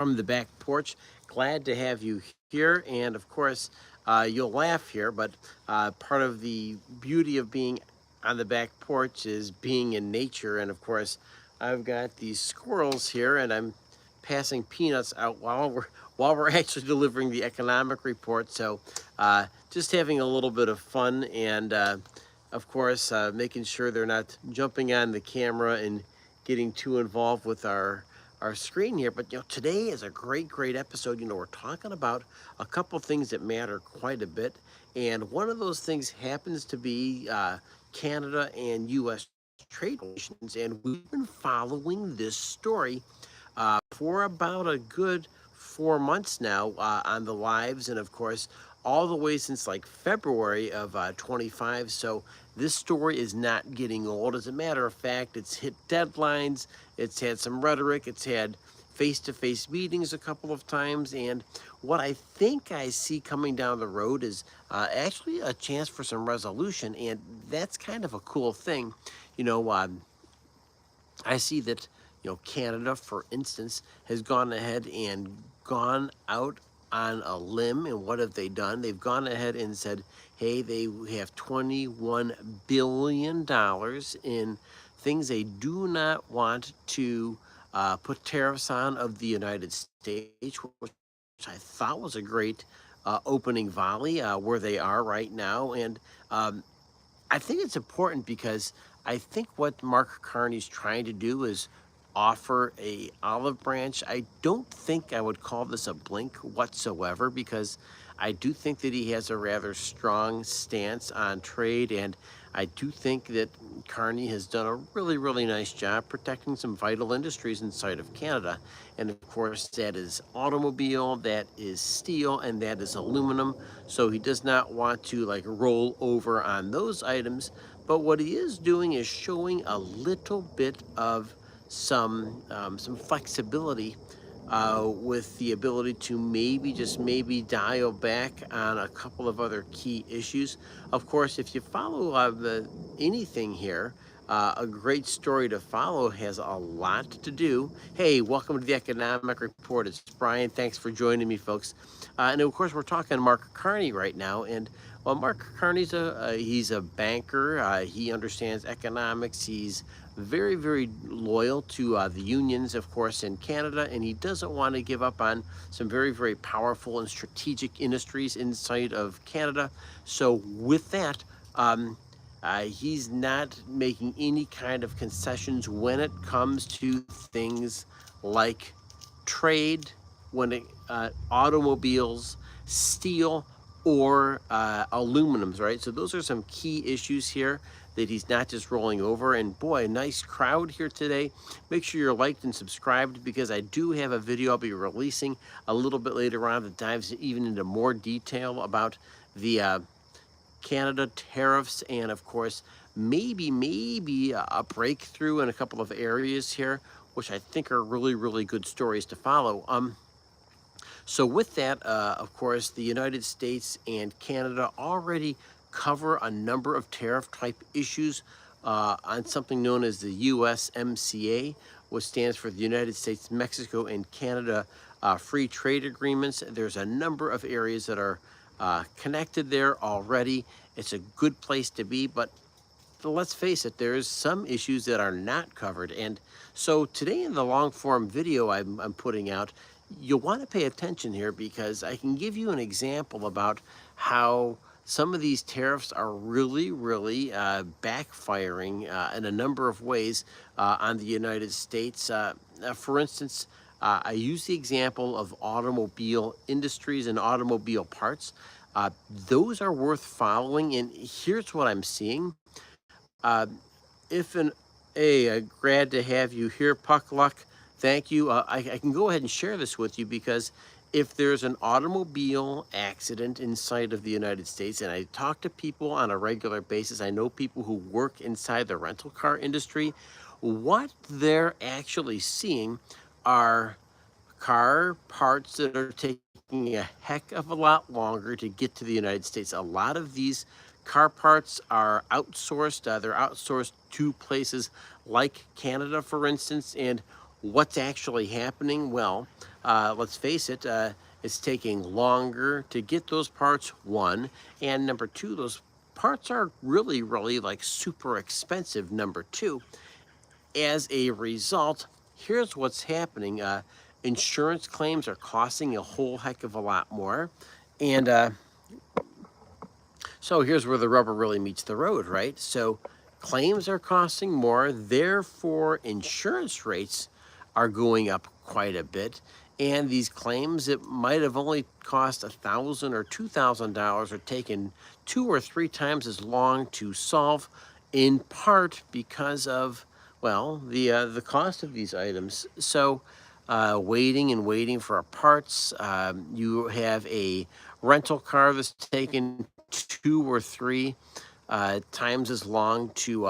from the back porch. Glad to have you here. And of course, you'll laugh here, but part of the beauty of being on the back porch is being in nature. And of course, I've got these squirrels here, and I'm passing peanuts out while we're actually delivering the economic report. So just having a little bit of fun, and of course, making sure they're not jumping on the camera and getting too involved with our screen here. But today is a great episode. We're talking about a couple things that matter quite a bit, and one of those things happens to be Canada and U.S. trade relations. And we've been following this story for about a good 4 months now on the lives, and of course all the way since like February of 25. So this story is not getting old. As a matter of fact, it's hit deadlines, it's had some rhetoric, it's had face-to-face meetings a couple of times, and what I think I see coming down the road is actually a chance for some resolution, and that's kind of a cool thing. you know I see that, Canada, for instance, has gone ahead and gone out on a limb. And what have they done? They've gone ahead and said, hey, they have $21 billion in things they do not want to put tariffs on of the United States, which I thought was a great opening volley where they are right now. And I think it's important because I think what Mark Carney's trying to do is offer a olive branch. I don't think I would call this a blink whatsoever, because I do think that he has a rather strong stance on trade, and I do think that Carney has done a really nice job protecting some vital industries inside of Canada. And of course, that is automobile, that is steel, and that is aluminum. So he does not want to like roll over on those items. But what he is doing is showing a little bit of some flexibility with the ability to maybe dial back on a couple of other key issues. Of course, if you follow anything here, a great story to follow has a lot to do. Hey, welcome to the Economic Report. It's Brian. Thanks for joining me, folks. And of course, we're talking Mark Carney right now. And well, Mark Carney's he's a banker. He understands economics. He's very loyal to the unions, of course, in Canada, and he doesn't want to give up on some very powerful and strategic industries inside of Canada. So with that, he's not making any kind of concessions when it comes to things like trade, when it automobiles, steel, or aluminums, right? So those are some key issues here that he's not just rolling over. And boy, a nice crowd here today. Make sure you're liked and subscribed, because I do have a video I'll be releasing a little bit later on that dives even into more detail about the Canada tariffs, and of course maybe a breakthrough in a couple of areas here, which I think are really good stories to follow. So with that, of course, the United States and Canada already cover a number of tariff type issues on something known as the USMCA, which stands for the United States, Mexico, and Canada Free Trade Agreements. There's a number of areas that are connected there already. It's a good place to be, but let's face it, there's some issues that are not covered. And so today in the long form video I'm putting out, you'll want to pay attention here, because I can give you an example about how some of these tariffs are really backfiring in a number of ways on the United States. For instance, I use the example of automobile industries and automobile parts. Those are worth following, and here's what I'm seeing. If an glad to have you here, Puck Luck. Thank you. I can go ahead and share this with you, because if there's an automobile accident inside of the United States, and I talk to people on a regular basis, I know people who work inside the rental car industry, what they're actually seeing are car parts that are taking a heck of a lot longer to get to the United States. A lot of these car parts are outsourced. They're outsourced to places like Canada, for instance. And What's actually happening? Well, let's face it, it's taking longer to get those parts, one. And number two, those parts are really, really like super expensive, number two. As a result, here's what's happening: insurance claims are costing a whole heck of a lot more. And so here's where the rubber really meets the road, right? So claims are costing more, therefore insurance rates are going up quite a bit. And these claims that might have only cost $1,000 or $2,000 are taking 2 or 3 times as long to solve, in part because of, well, the cost of these items. So waiting and waiting for parts. You have a rental car that's taken 2 or 3 times as long to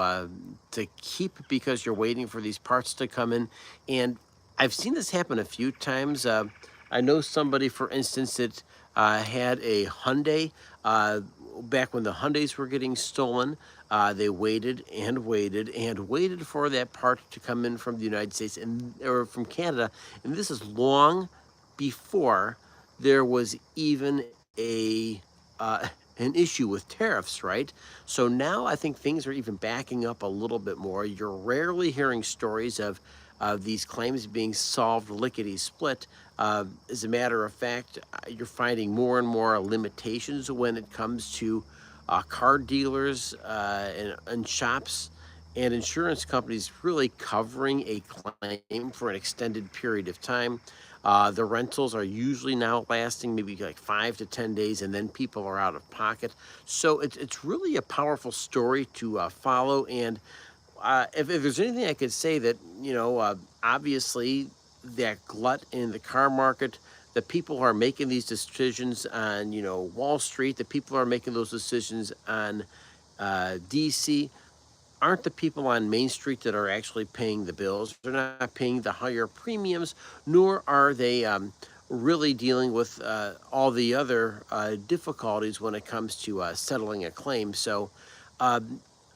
keep because you're waiting for these parts to come in. And I've seen this happen a few times. I know somebody, for instance, that had a Hyundai back when the Hyundais were getting stolen. They waited and waited and waited for that part to come in from the United States and or from Canada, and this is long before there was even a an issue with tariffs, right? So now I think things are even backing up a little bit more. You're rarely hearing stories of these claims being solved lickety split. As a matter of fact, you're finding more and more limitations when it comes to car dealers and shops and insurance companies really covering a claim for an extended period of time. The rentals are usually now lasting maybe like 5 to 10 days, and then people are out of pocket. So it's really a powerful story to follow. And if there's anything I could say that, obviously that glut in the car market, the people who are making these decisions on, Wall Street, the people who are making those decisions on DC, aren't the people on Main Street that are actually paying the bills. They're not paying the higher premiums, nor are they really dealing with all the other difficulties when it comes to settling a claim. So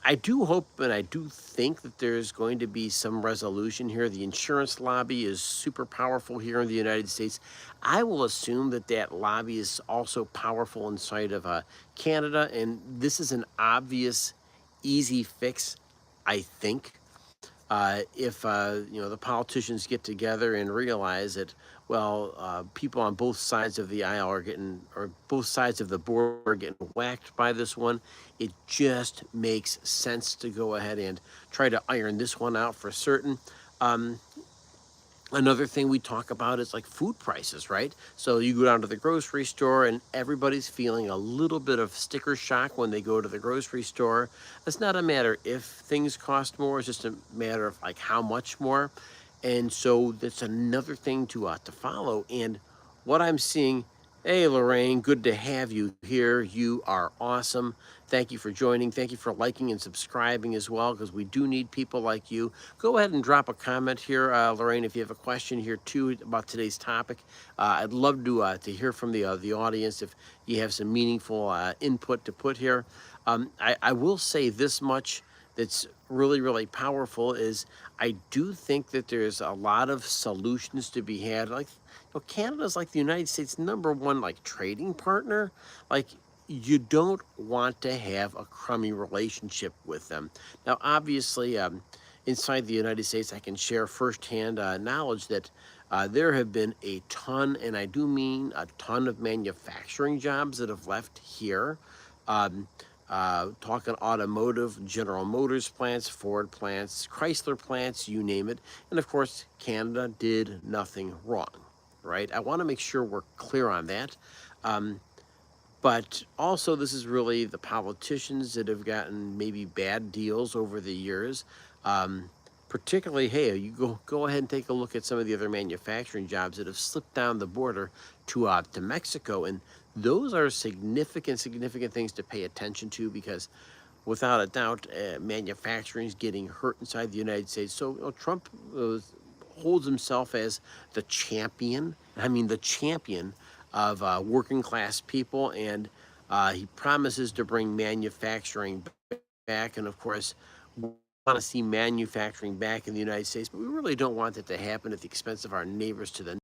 I do hope and I do think that there's going to be some resolution here. The insurance lobby is super powerful here in the United States. I will assume that that lobby is also powerful inside of Canada, and this is an obvious, easy fix, I think. If the politicians get together and realize that, well, people on both sides of the aisle are getting, or both sides of the board are getting whacked by this one, it just makes sense to go ahead and try to iron this one out for certain. Um, Another thing we talk about is like food prices, right? So you go down to the grocery store and everybody's feeling a little bit of sticker shock when they go to the grocery store. It's not a matter if things cost more, it's just a matter of like how much more. And so that's another thing to follow. And what I'm seeing, hey Lorraine, good to have you here. You are awesome. Thank you for joining. Thank you for liking and subscribing as well, because we do need people like you. Go ahead and drop a comment here, Lorraine, if you have a question here too about today's topic. I'd love to hear from the audience if you have some meaningful input to put here. I will say this much that's really, really powerful is I do think that there's a lot of solutions to be had. Like, Canada's like the United States' number one like trading partner. Like, you don't want to have a crummy relationship with them. Now, obviously, inside the United States, I can share firsthand knowledge that there have been a ton, and I do mean a ton, of manufacturing jobs that have left here. Um, Talking automotive, General Motors plants, Ford plants, Chrysler plants, you name it. And of course, Canada did nothing wrong, right? I want to make sure we're clear on that. Um, but also, this is really the politicians that have gotten maybe bad deals over the years. Um, Particularly, hey, you go ahead and take a look at some of the other manufacturing jobs that have slipped down the border to Mexico, and those are significant things to pay attention to, because without a doubt, manufacturing is getting hurt inside the United States. So Trump holds himself as the champion. I mean, the champion of working class people, and he promises to bring manufacturing back. And of course, want to see manufacturing back in the United States, but we really don't want that to happen at the expense of our neighbors to the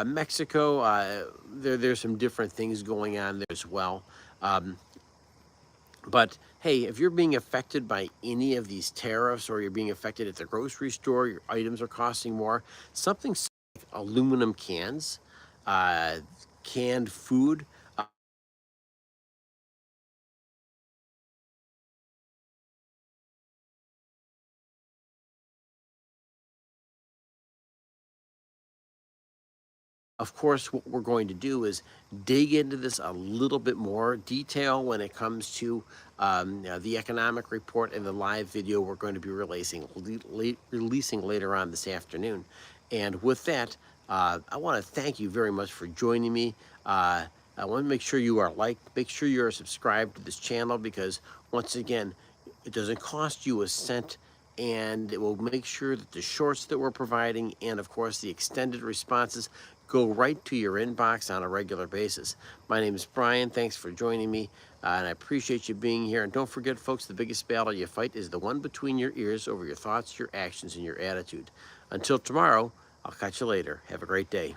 Mexico. There's some different things going on there as well. Um, but hey, if you're being affected by any of these tariffs, or you're being affected at the grocery store, your items are costing more, something like aluminum cans, uh, canned food. Of course, what we're going to do is dig into this a little bit more detail when it comes to the economic report and the live video we're going to be releasing later on this afternoon. And with that, I want to thank you very much for joining me. I want to make sure you are make sure you're subscribed to this channel, because once again, it doesn't cost you a cent, and it will make sure that the shorts that we're providing, and of course the extended responses, go right to your inbox on a regular basis. My name is Brian. Thanks for joining me, and I appreciate you being here. And don't forget, folks, the biggest battle you fight is the one between your ears, over your thoughts, your actions, and your attitude. Until tomorrow, I'll catch you later. Have a great day.